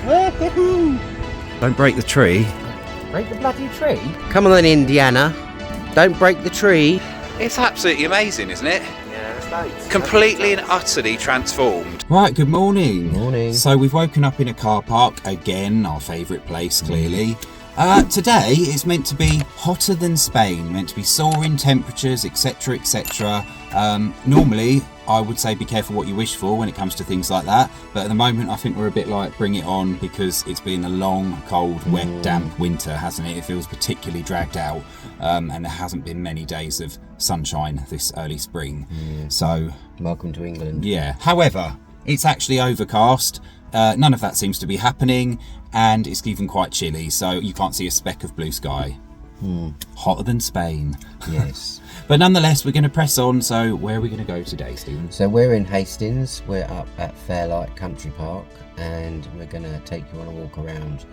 Don't break the tree. Break the bloody tree? Come on then, Indiana. Don't break the tree. It's absolutely amazing, isn't it? Yeah, it's nice. Completely and utterly transformed. Right, good morning. Morning. So we've woken up in a car park again, our favourite place, clearly. Today it's meant to be hotter than Spain, meant to be soaring temperatures, etc, etc. Normally I would say be careful what you wish for when it comes to things like that, but at the moment I think we're a bit like bring it on, because it's been a long, cold, wet, damp winter, hasn't it? It feels particularly dragged out, and there hasn't been many days of sunshine this early spring. So Welcome to England. yeah, however, it's actually overcast. None of that seems to be happening, and it's even quite chilly, so you can't see a speck of blue sky. Hotter than Spain. Yes. But nonetheless, we're going to press on. So where are we going to go today, Stephen? So we're in Hastings. We're up at Fairlight Country Park, and we're going to take you on a walk around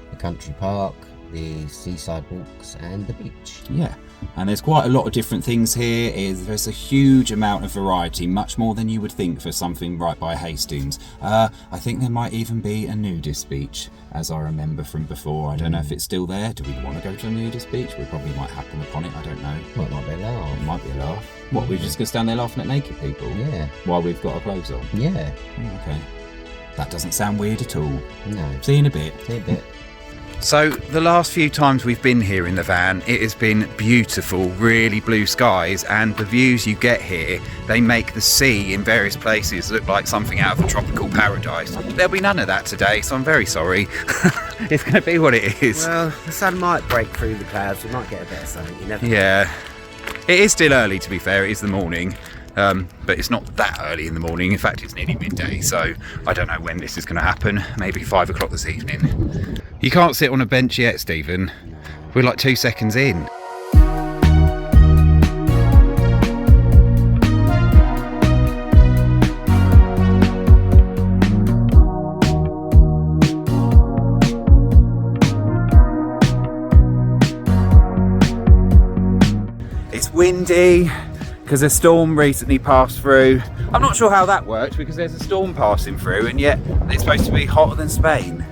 the country park, the seaside walks and the beach. Yeah, and there's quite a lot of different things here. There's a huge amount of variety, much more than you would think for something right by Hastings. I think there might even be a nudist beach, as I remember from before. I don't know if it's still there. Do we want to go to a nudist beach? We probably might happen upon it, I don't know. Well, it might be a laugh. It might be a laugh. What, we're just going to stand there laughing at naked people? Yeah. While we've got our clothes on? Yeah. Oh, okay. That doesn't sound weird at all. No. See you in a bit. See you in a bit. So the last few times we've been here in the van, it has been beautiful, really blue skies, and the views you get here, they make the sea in various places look like something out of a tropical paradise. There'll be none of that today, so I'm very sorry. It's going to be what it is. Well, the sun might break through the clouds. We might get a bit of sun. You never know. Yeah, it is still early, to be fair. It is the morning. But it's not that early in the morning. In fact, it's nearly midday, so I don't know when this is going to happen. Maybe 5 o'clock this evening. You can't sit on a bench yet, Stephen. We're like 2 seconds in. It's windy, because a storm recently passed through. I'm not sure how that worked, because there's a storm passing through, and yet it's supposed to be hotter than Spain.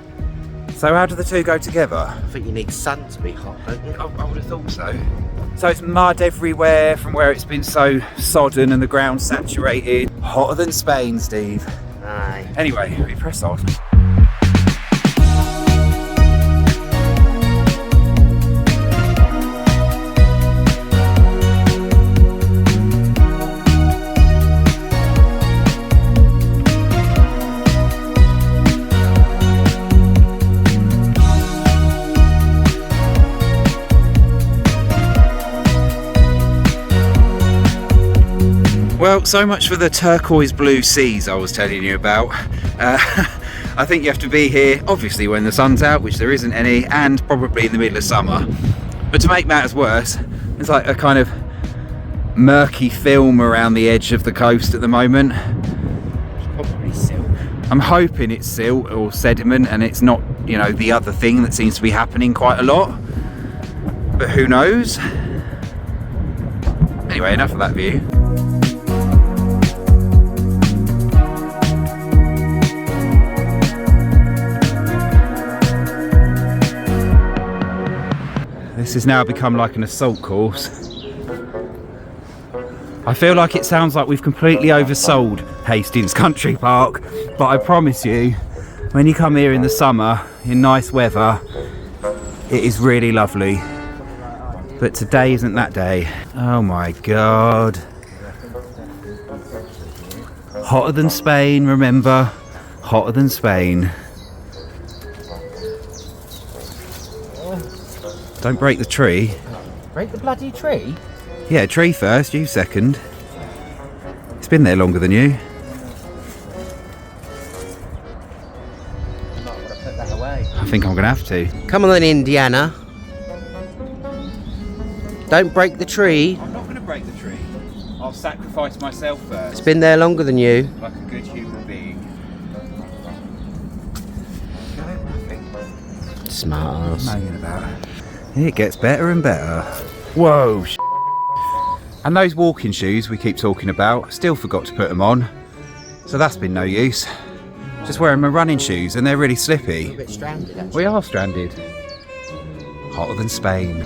So how do the two go together? I think you need sun to be hot, don't you? I would have thought so. So it's mud everywhere from where it's been so sodden and the ground saturated. Hotter than Spain, Steve. Aye. Anyway, we press on. Well, so much for the turquoise blue seas I was telling you about. I think you have to be here, obviously, when the sun's out, which there isn't any, and probably in the middle of summer. But to make matters worse, there's like a kind of murky film around the edge of the coast at the moment. It's probably silt. I'm hoping it's silt or sediment and it's not, you know, the other thing that seems to be happening quite a lot. But who knows? Anyway, enough of that view. This has now become like an assault course. I feel like it sounds like we've completely oversold Hastings Country Park, but I promise you, when you come here in the summer, in nice weather, it is really lovely. But today isn't that day. Oh my God. Hotter than Spain, remember? Hotter than Spain. Don't break the tree. Break the bloody tree? Yeah, tree first, you second. It's been there longer than you. I'm not going to put that away. I think I'm going to have to. Come on then, Indiana. Don't break the tree. I'm not going to break the tree. I'll sacrifice myself first. It's been there longer than you. Like a good human being. Smart ass. Moaning about it. It gets better and better. Whoa, And those walking shoes we keep talking about, still forgot to put them on. So that's been no use. Just wearing my running shoes and they're really We're a slippy. bit stranded, actually. We are stranded. Hotter than Spain.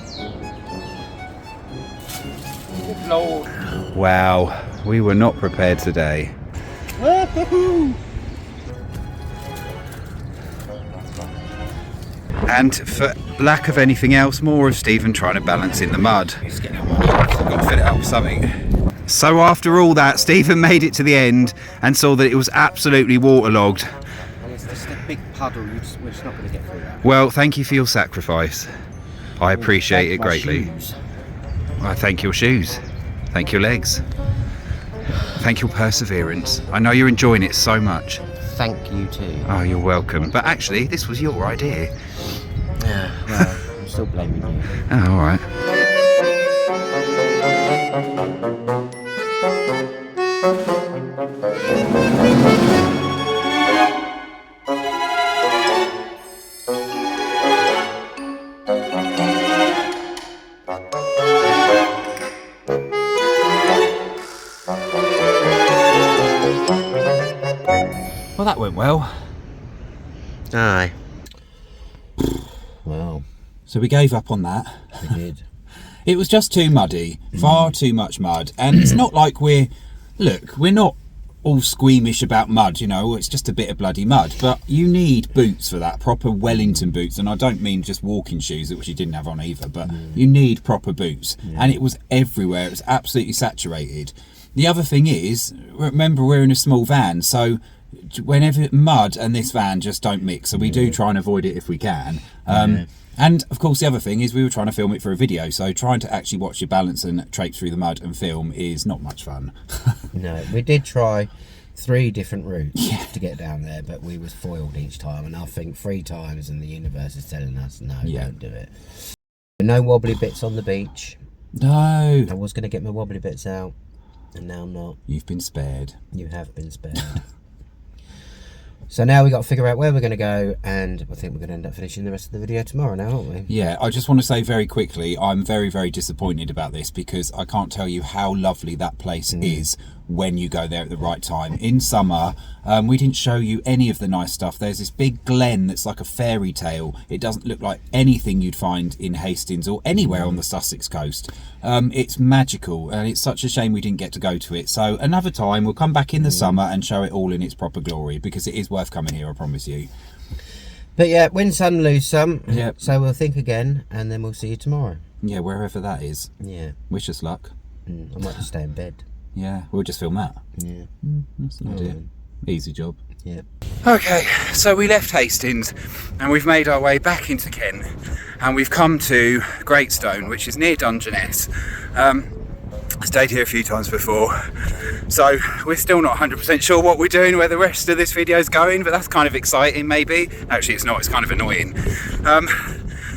Good Lord. Wow, we were not prepared today. And for lack of anything else, more of Stephen trying to balance in the mud. Just get our money off. Got to fill it up with something. So after all that, Stephen made it to the end and saw that it was absolutely waterlogged. And it's just a big puddle. We're just not going to get through that. Well, thank you for your sacrifice. I appreciate it Thank my greatly. shoes. I thank your shoes. Thank your legs. Thank your perseverance. I know you're enjoying it so much. Thank you too. Oh, you're welcome. But actually, this was your idea. Yeah, well, I'm still blaming you. Oh, all right. Well, that went well. Aye. Well, So we gave up on that. we did. It was just too muddy, far too much mud. And it's not like we're not all squeamish about mud, you know, it's just a bit of bloody mud. But you need boots for that, proper Wellington boots. And I don't mean just walking shoes, which you didn't have on either, but you need proper boots. And it was everywhere, it was absolutely saturated. The other thing is, remember we're in a small van, so whenever mud and this van just don't mix, so we do try and avoid it if we can. And of course the other thing is we were trying to film it for a video, so trying to actually watch your balance and traipse through the mud and film is not much fun. No, we did try 3 different routes to get down there, but we was foiled each time, and I think 3 times, and the universe is telling us no, don't do it. No wobbly bits on the beach. No. I was going to get my wobbly bits out, and now I'm not. You've been spared. You have been spared. So now we got to figure out where we're going to go, and I think we're going to end up finishing the rest of the video tomorrow now, aren't we? Yeah, I just want to say very quickly, I'm very, very disappointed about this because I can't tell you how lovely that place is when you go there at the right time. In summer, we didn't show you any of the nice stuff. There's this big glen that's like a fairy tale. It doesn't look like anything you'd find in Hastings or anywhere on the Sussex coast. It's magical, and it's such a shame we didn't get to go to it. So another time, we'll come back in the summer and show it all in its proper glory, because it is worth coming here, I promise you. But yeah, win some, lose some. Yep. So we'll think again, and then we'll see you tomorrow. Yeah, wherever that is. Yeah. Wish us luck. I might just stay in bed. Yeah, we'll just film that. Yeah. That's an idea. Easy job. Yeah. Okay, so we left Hastings and we've made our way back into Kent, and we've come to Greatstone, which is near Dungeness. Stayed here a few times before, so we're still not 100% sure what we're doing, where the rest of this video is going, but that's kind of exciting maybe. Actually it's not, it's kind of annoying.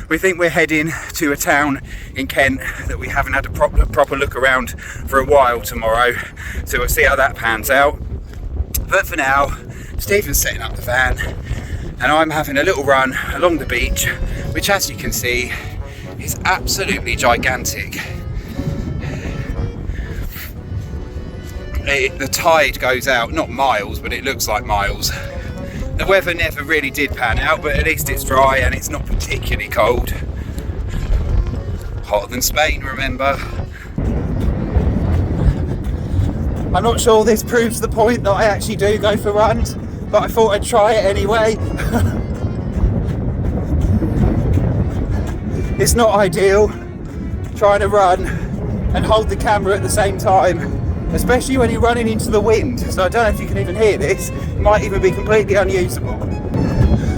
We think we're heading to a town in Kent that we haven't had a proper look around for a while tomorrow, so we'll see how that pans out. But for now, Stephen's setting up the van and I'm having a little run along the beach, which as you can see is absolutely gigantic. The tide goes out, not miles, but it looks like miles. The weather never really did pan out, but at least it's dry and it's not particularly cold. Hotter than Spain, remember? I'm not sure this proves the point that I actually do go for runs, but I thought I'd try it anyway. It's not ideal trying to run and hold the camera at the same time, especially when you're running into the wind. So I don't know if you can even hear this, it might even be completely unusable.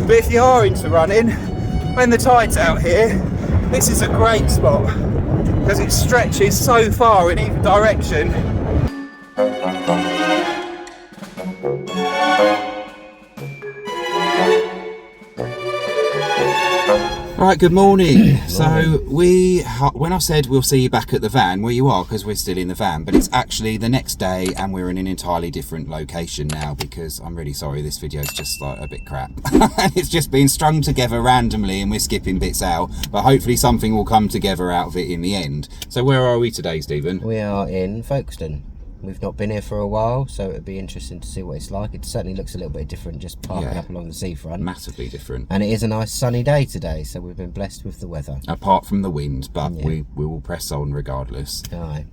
But if you are into running, when the tide's out here, this is a great spot because it stretches so far in either direction. Right, good morning. So when I said we'll see you back at the van, well you are, because we're still in the van, but it's actually the next day and we're in an entirely different location now, because I'm really sorry, this video is just like a bit crap. It's just been strung together randomly and we're skipping bits out, but hopefully something will come together out of it in the end. So where are we today, Stephen? We are in Folkestone. We've not been here for a while, so it'd be interesting to see what it's like. It certainly looks a little bit different just parking up along the seafront. Massively different. And it is a nice sunny day today, so we've been blessed with the weather. Apart from the wind, but we will press on regardless. Aye.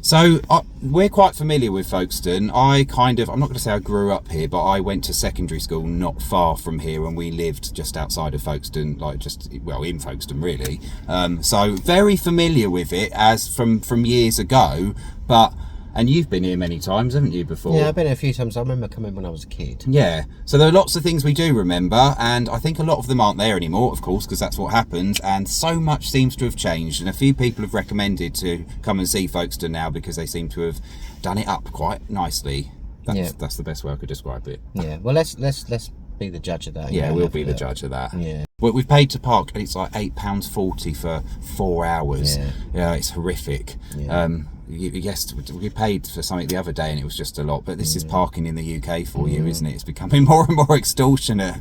So we're quite familiar with Folkestone. I'm not going to say I grew up here, but I went to secondary school not far from here, and we lived just outside of Folkestone, in Folkestone really. So very familiar with it as from years ago, and you've been here many times, haven't you, before? Yeah, I've been here a few times. I remember coming when I was a kid. Yeah, so there are lots of things we do remember, and I think a lot of them aren't there anymore, of course, because that's what happens, and so much seems to have changed, and a few people have recommended to come and see Folkestone now because they seem to have done it up quite nicely. That's the best way I could describe it. Yeah, well, let's be the judge of that. Yeah, we'll be the judge of that. Yeah. Well, we've paid to park, and it's like £8.40 for 4 hours. Yeah, it's horrific. Yeah. Yes, we paid for something the other day and it was just a lot, but this is parking in the UK for you, isn't it? It's becoming more and more extortionate.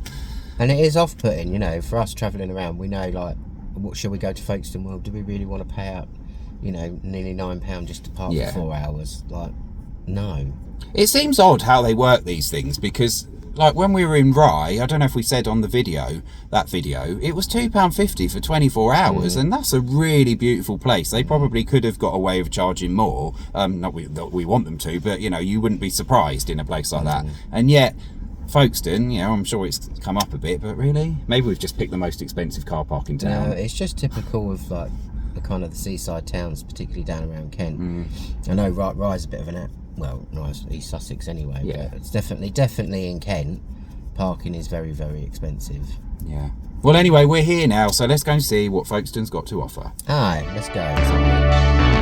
And it is off-putting, you know, for us travelling around. We know, like, what should we go to Folkestone? Well, do we really want to pay out, you know, nearly £9 just to park for 4 hours? Like, no. It seems odd how they work these things, because like when we were in Rye, I don't know if we said on the video, it was £2.50 for 24 hours, and that's a really beautiful place. They probably could have got away with charging more. Not we want them to, but you know, you wouldn't be surprised in a place like that. And yet, Folkestone, you know, I'm sure it's come up a bit, but really, maybe we've just picked the most expensive car park in town. No, it's just typical of like the kind of the seaside towns, particularly down around Kent. I know Rye's a bit of an nice East Sussex anyway. Yeah, but it's definitely in Kent. Parking is very, very expensive. Yeah. Well, anyway, we're here now, so let's go and see what Folkestone's got to offer. Aye, let's go.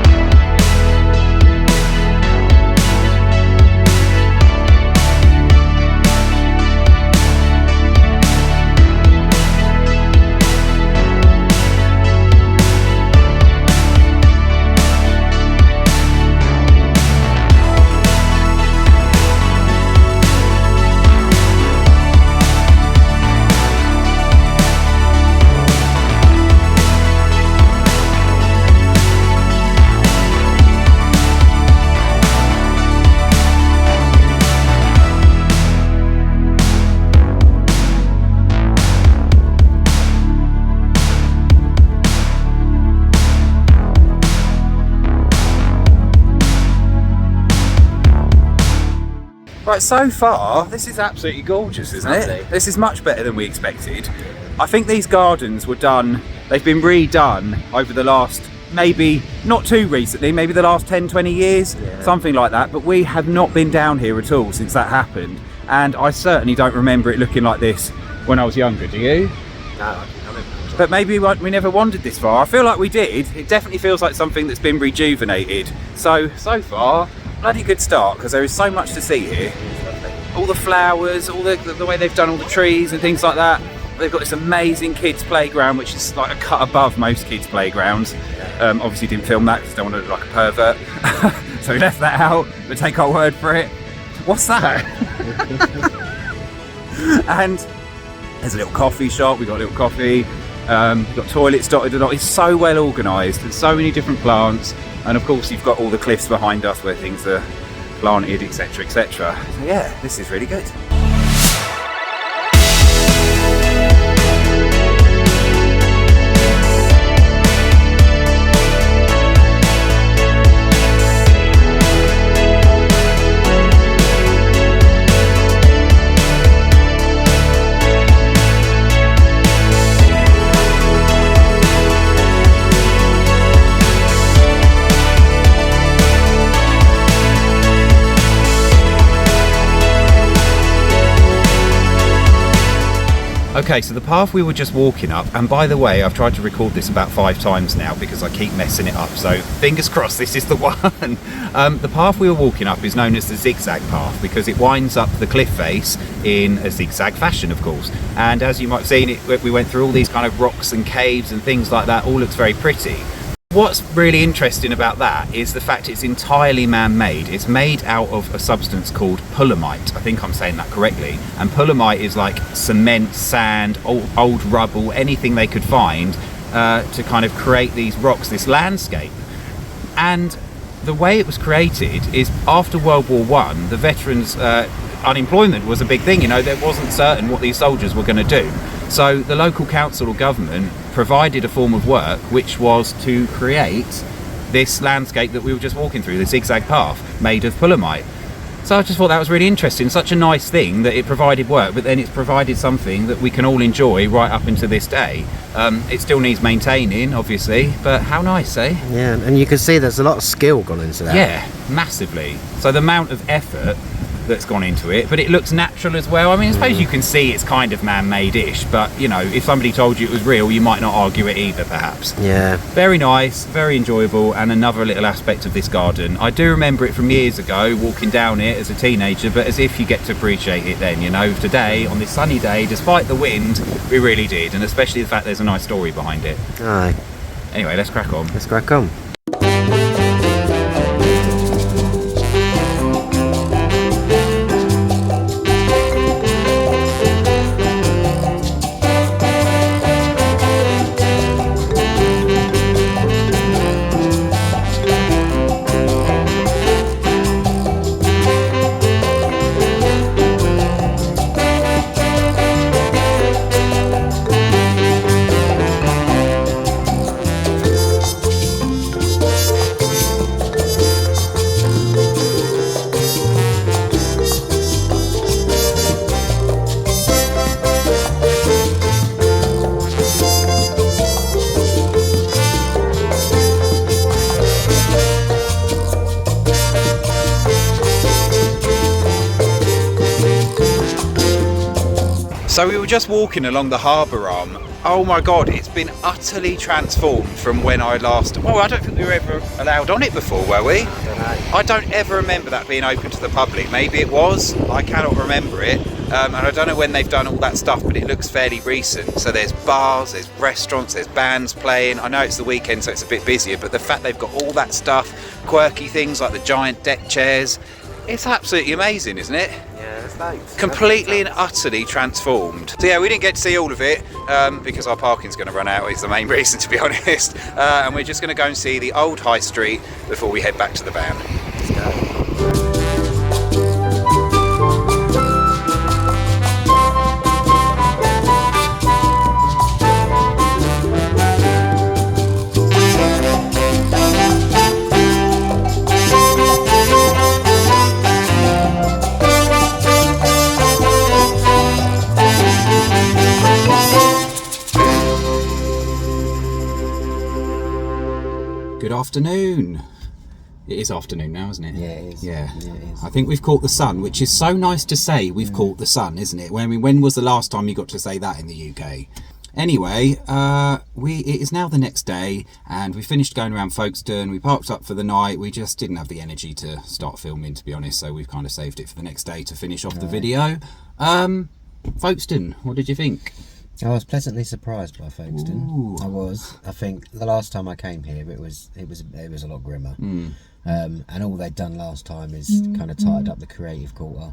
Right, so far, this is absolutely gorgeous, isn't it? This is much better than we expected. I think these gardens were they've been redone over the last, maybe, not too recently, maybe the last 10, 20 years, something like that, but we have not been down here at all since that happened, and I certainly don't remember it looking like this when I was younger, do you? No, but maybe we never wandered this far. I feel like we did. It definitely feels like something that's been rejuvenated. So far, bloody good start, because there is so much to see here. All the flowers, all the way they've done all the trees and things like that. They've got this amazing kids playground, which is like a cut above most kids playgrounds. Obviously didn't film that because I don't want to look like a pervert. So we left that out, but take our word for it. What's that? And there's a little coffee shop, we've got a little coffee. We've got toilets dotted along. It's so well organised, there's so many different plants. And of course you've got all the cliffs behind us where things are planted, etc, etc. So yeah, this is really good. Okay, so the path we were just walking up, and by the way, I've tried to record this about 5 times now because I keep messing it up, so fingers crossed this is the one. The path we were walking up is known as the Zig Zag Path because it winds up the cliff face in a zigzag fashion, of course. And as you might have seen, we went through all these kind of rocks and caves and things like that. All looks very pretty. What's really interesting about that is the fact it's entirely man-made. It's made out of a substance called pulimite. I think I'm saying that correctly. And pulimite is like cement, sand, old rubble, anything they could find to kind of create these rocks, this landscape. And the way it was created is after World War One, the veterans unemployment was a big thing. You know, there wasn't certain what these soldiers were going to do. So the local council or government provided a form of work which was to create this landscape that we were just walking through, the Zig Zag Path made of pulamite. So I just thought that was really interesting. Such a nice thing that it provided work, but then it's provided something that we can all enjoy right up into this day. It still needs maintaining, obviously, but how nice, eh? Yeah, and you can see there's a lot of skill gone into that. Yeah, massively. So the amount of effort that's gone into it, but it looks natural as well. I mean, I suppose you can see it's kind of man-made-ish, but you know, if somebody told you it was real, you might not argue it either, perhaps. Yeah. Very nice, very enjoyable, and another little aspect of this garden. I do remember it from years ago, walking down it as a teenager, but as if you get to appreciate it then, you know. Today, on this sunny day, despite the wind, we really did, and especially the fact there's a nice story behind it. Aye. Anyway, let's crack on. Let's crack on. So we were just walking along the harbour arm. Oh my god, it's been utterly transformed from when I last... Well, I don't think we were ever allowed on it before, were we? I don't know. I don't ever remember that being open to the public. Maybe it was, I cannot remember it. And I don't know when they've done all that stuff, but it looks fairly recent. So there's bars, there's restaurants, there's bands playing. I know it's the weekend, so it's a bit busier, but the fact they've got all that stuff, quirky things like the giant deck chairs, it's absolutely amazing, isn't it? Yeah, there's loads. Completely and utterly transformed. So yeah, we didn't get to see all of it because our parking's going to run out, is the main reason, to be honest. And we're just going to go and see the old high street before we head back to the van. Let's go. Good afternoon. It is afternoon now, isn't it? Yeah, it is. Yeah. Yeah, it is. I think we've caught the sun, which is so nice to say we've caught the sun, isn't it? When was the last time you got to say that in the UK? Anyway, it is now the next day, and we finished going around Folkestone. We parked up for the night. We just didn't have the energy to start filming, to be honest, so we've kind of saved it for the next day to finish off the video. Folkestone, what did you think? I was pleasantly surprised by Folkestone. Ooh. I was. I think the last time I came here, it was a lot grimmer. And all they'd done last time is kind of tied up the creative quarter.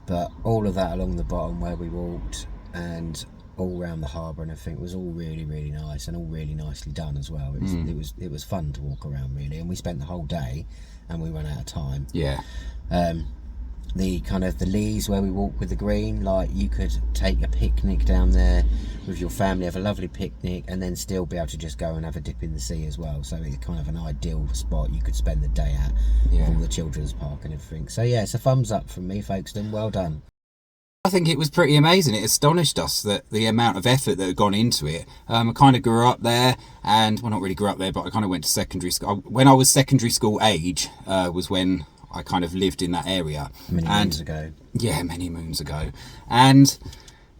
But all of that along the bottom where we walked and all around the harbour and everything was all really, really nice and all really nicely done as well. It was fun to walk around, really, and we spent the whole day and we ran out of time. Yeah. The kind of the leas where we walk with the green, like you could take a picnic down there with your family, have a lovely picnic, and then still be able to just go and have a dip in the sea as well. So it's kind of an ideal spot you could spend the day at, with all the children's park and everything. So yeah, it's a thumbs up from me, Folkestone. Well done. I think it was pretty amazing. It astonished us that the amount of effort that had gone into it. I kind of grew up there, and well, not really grew up there, but I kind of went to secondary school. When I was secondary school age was when I kind of lived in that area. Many moons ago. Yeah, many moons ago. And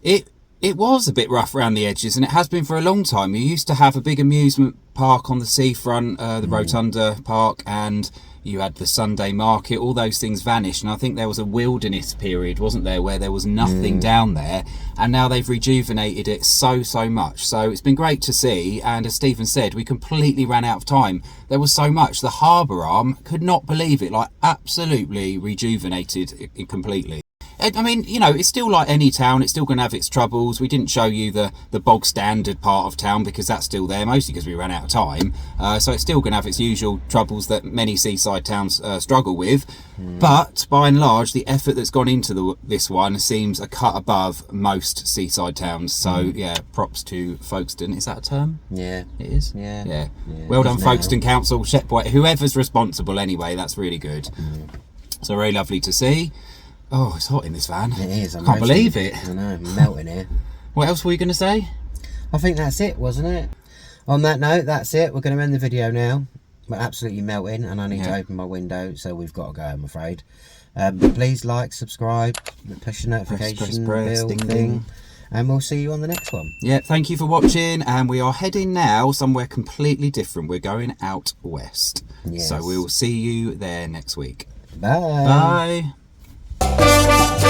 it was a bit rough around the edges, and it has been for a long time. You used to have a big amusement park on the seafront, the Rotunda Park, and you had the Sunday market. All those things vanished, and I think there was a wilderness period, wasn't there, where there was nothing down there, and now they've rejuvenated it so much. So it's been great to see, and as Stephen said, we completely ran out of time. There was so much. The harbour arm, could not believe it, like absolutely rejuvenated it completely. I mean, you know, it's still like any town. It's still going to have its troubles. We didn't show you the bog standard part of town because that's still there, mostly because we ran out of time. So it's still going to have its usual troubles that many seaside towns struggle with. But by and large, the effort that's gone into this one seems a cut above most seaside towns. So yeah, props to Folkestone. Is that a term? Yeah, it is. Yeah. Well done, Folkestone Council, Shepway, whoever's responsible. Anyway, that's really good. So very lovely to see. Oh, it's hot in this van. It is. Can't believe it. I know, I'm melting here. What else were you going to say? I think that's it, wasn't it? On that note, that's it. We're going to end the video now. We're absolutely melting, and I need to open my window, so we've got to go, I'm afraid. But please like, subscribe, push the notification bell thing, and we'll see you on the next one. Yeah, thank you for watching, and we are heading now somewhere completely different. We're going out west. Yes. So we will see you there next week. Bye. Bye.